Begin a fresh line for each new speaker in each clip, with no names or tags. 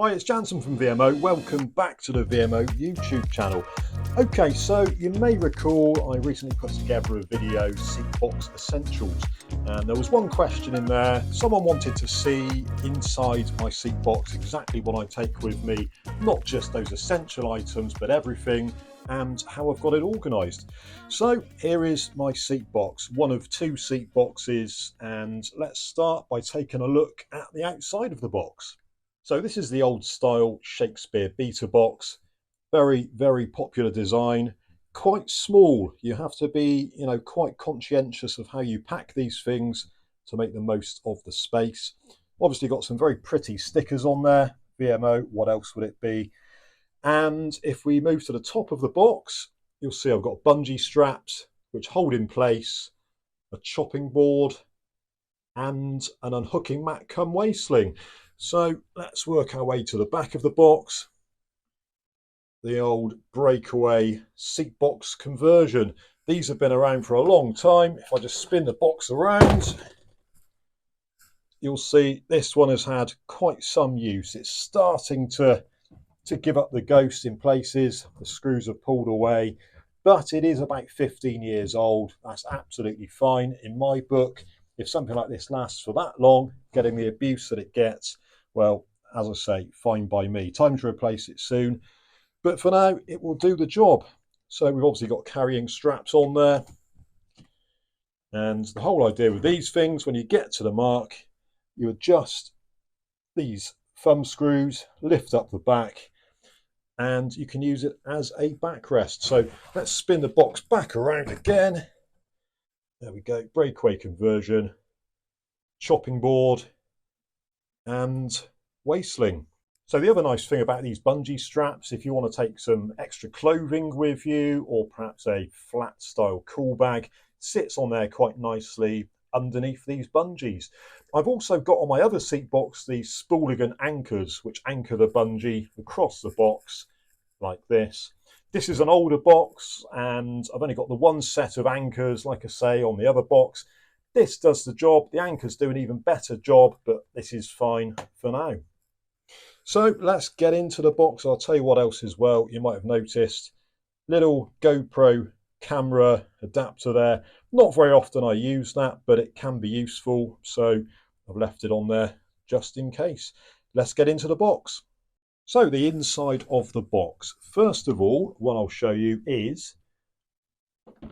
Hi, it's Jansen from VMO. Welcome back to the VMO YouTube channel. Okay, so you may recall I recently put together a video, Seat Box Essentials, and there was one question in there. Someone wanted to see inside my seat box exactly what I take with me, not just those essential items, but everything, and how I've got it organised. So here is my seat box, one of two seat boxes, and let's start by taking a look at the outside of the box. So this is the old style Shakespeare beta box, very popular design, quite small. You have to be, quite conscientious of how you pack these things to make the most of the space. Obviously got some very pretty stickers on there, VMO, what else would it be? And if we move to the top of the box, you'll see I've got bungee straps which hold in place, a chopping board, and an unhooking mat cum waist sling. So let's work our way to the back of the box. The old breakaway seat box conversion. These have been around for a long time. If I just spin the box around, you'll see this one has had quite some use. It's starting to give up the ghost in places. The screws have pulled away, but it is about 15 years old. That's absolutely fine in my book. If something like this lasts for that long, getting the abuse that it gets, well, as I say, fine by me. Time to replace it soon. But for now, it will do the job. So we've obviously got carrying straps on there. And the whole idea with these things, when you get to the mark, you adjust these thumb screws, lift up the back, and you can use it as a backrest. So let's spin the box back around again. There we go, breakaway conversion, chopping board, and waist sling. So the other nice thing about these bungee straps, if you want to take some extra clothing with you, or perhaps a flat style cool bag, sits on there quite nicely underneath these bungees. I've also got on my other seat box these spooligan anchors, which anchor the bungee across the box like this. This is an older box, and I've only got the one set of anchors, like I say, on the other box. This does the job. The anchors do an even better job, but this is fine for now. So let's get into the box. I'll tell you what else as well. You might have noticed little GoPro camera adapter there. Not very often I use that, but it can be useful. So I've left it on there just in case. Let's get into the box. So the inside of the box. First of all, what I'll show you is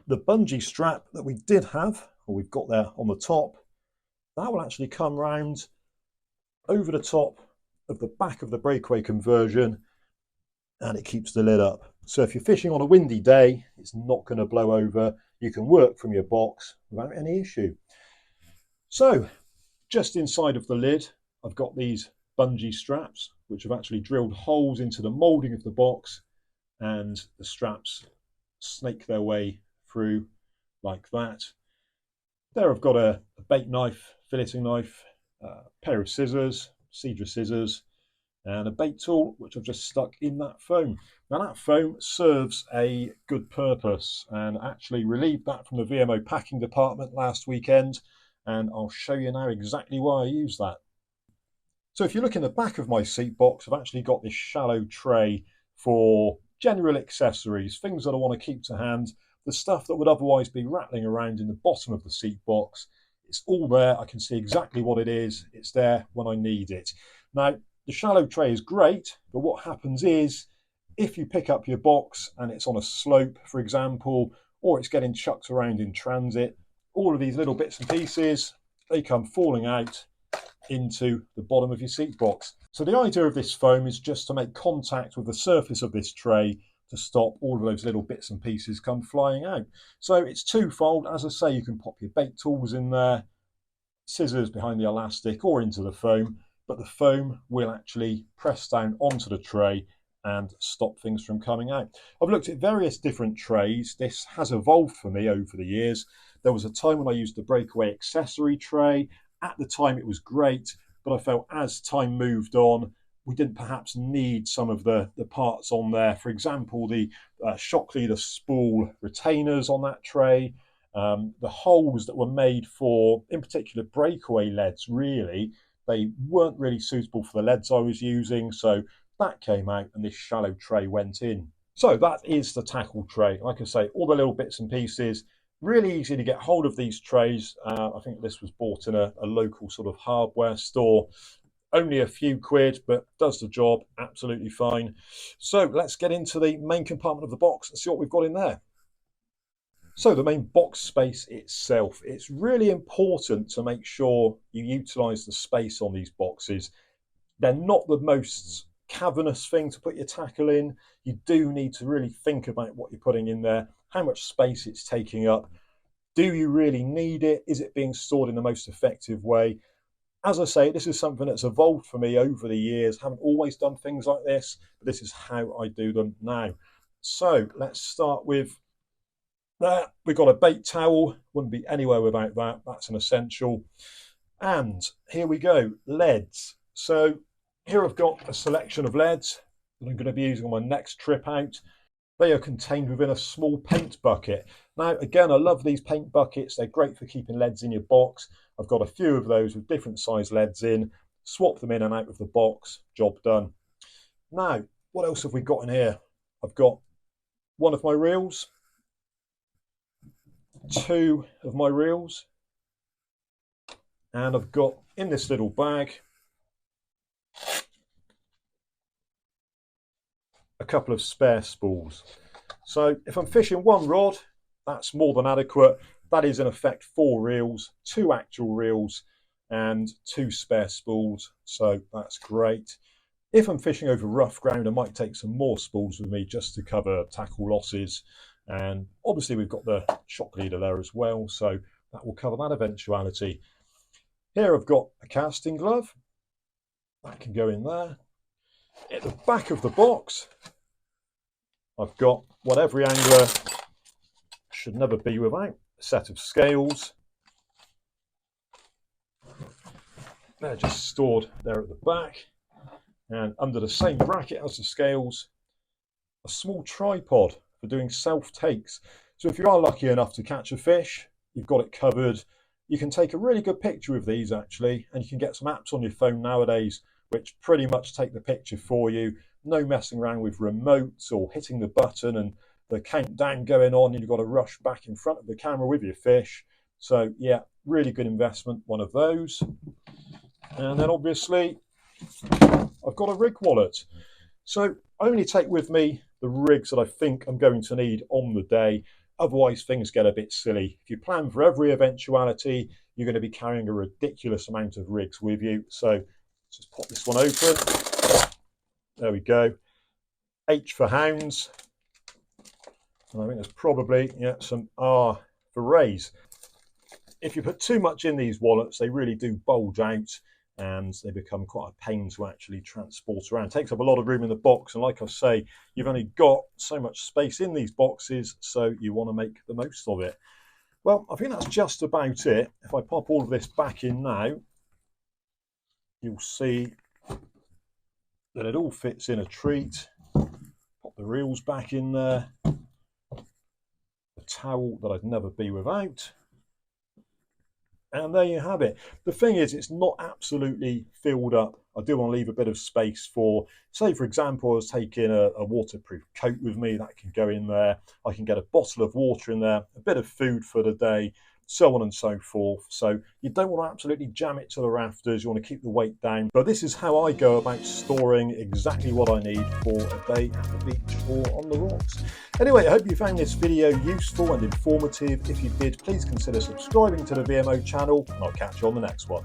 the bungee strap that we did have, or we've got there on the top. That will actually come round over the top of the back of the breakaway conversion, and it keeps the lid up. So if you're fishing on a windy day, it's not going to blow over. You can work from your box without any issue. So just inside of the lid, I've got these bungee straps, which have actually drilled holes into the moulding of the box, and the straps snake their way through like that. There I've got a bait knife, filleting knife, a pair of scissors, cedar scissors, and a bait tool, which I've just stuck in that foam. Now that foam serves a good purpose, and actually relieved that from the VMO packing department last weekend, and I'll show you now exactly why I use that. So if you look in the back of my seat box, I've actually got this shallow tray for general accessories, things that I want to keep to hand, the stuff that would otherwise be rattling around in the bottom of the seat box. It's all there. I can see exactly what it is. It's there when I need it. Now, the shallow tray is great, but what happens is, if you pick up your box and it's on a slope, for example, or it's getting chucked around in transit, all of these little bits and pieces, they come falling out into the bottom of your seat box. So the idea of this foam is just to make contact with the surface of this tray to stop all of those little bits and pieces come flying out. So it's twofold. As I say, you can pop your bait tools in there, scissors behind the elastic or into the foam, but the foam will actually press down onto the tray and stop things from coming out. I've looked at various different trays. This has evolved for me over the years. There was a time when I used the breakaway accessory tray. At the time, it was great, but I felt as time moved on, we didn't perhaps need some of the parts on there. For example, the shock leader spool retainers on that tray, the holes that were made for, in particular, breakaway leads, really, They weren't really suitable for the leads I was using, so that came out and this shallow tray went in. So that is the tackle tray. Like I say, all the little bits and pieces, really easy to get hold of these trays. I think this was bought in a local sort of hardware store. Only a few quid, but does the job absolutely fine. So let's get into the main compartment of the box and see what we've got in there. So the main box space itself, it's really important to make sure you utilise the space on these boxes. They're not the most cavernous thing to put your tackle in. You do need to really think about what you're putting in there, how much space it's taking up. Do you really need it? Is it being stored in the most effective way? As I say, this is something that's evolved for me over the years. Haven't always done things like this, but this is how I do them now. So let's start with that. We've got a bait towel, wouldn't be anywhere without that. That's an essential. And here we go, leads. So here I've got a selection of leads that I'm going to be using on my next trip out. They are contained within a small paint bucket. Now, again, I love these paint buckets. They're great for keeping leads in your box. I've got a few of those with different size leads in. Swap them in and out of the box. Job done. Now, what else have we got in here? I've got one of my reels, two of my reels, and I've got in this little bag a couple of spare spools. So if I'm fishing one rod, that's more than adequate. That is in effect 4 reels, 2 actual reels and 2 spare spools. So that's great. If I'm fishing over rough ground, I might take some more spools with me just to cover tackle losses. And obviously we've got the shock leader there as well, so that will cover that eventuality. Here I've got a casting glove. That can go in there. At the back of the box, I've got what every angler should never be without, a set of scales. They're just stored there at the back. And under the same bracket as the scales, a small tripod for doing self-takes. So if you are lucky enough to catch a fish, you've got it covered. You can take a really good picture of these actually, and you can get some apps on your phone nowadays which pretty much take the picture for you. No messing around with remotes or hitting the button and the countdown going on and you've got to rush back in front of the camera with your fish. So yeah, really good investment, one of those. And then obviously I've got a rig wallet. So I only take with me the rigs that I think I'm going to need on the day. Otherwise things get a bit silly. If you plan for every eventuality, you're going to be carrying a ridiculous amount of rigs with you. So let's just pop this one open. There we go. H for hounds. And I think there's probably some R for rays. If you put too much in these wallets, they really do bulge out and they become quite a pain to actually transport around. It takes up a lot of room in the box, and like I say, you've only got so much space in these boxes, so you want to make the most of it. Well, I think that's just about it. If I pop all of this back in now, you'll see that it all fits in a treat. Pop the reels back in there. The towel that I'd never be without. And there you have it. The thing is, it's not absolutely filled up. I do want to leave a bit of space for, say for example, I was taking a waterproof coat with me, that can go in there. I can get a bottle of water in there, a bit of food for the day, so on and so forth. So you don't want to absolutely jam it to the rafters, you want to keep the weight down. But this is how I go about storing exactly what I need for a day at the beach or on the rocks. Anyway, I hope you found this video useful and informative. If you did, please consider subscribing to the VMO channel, and I'll catch you on the next one.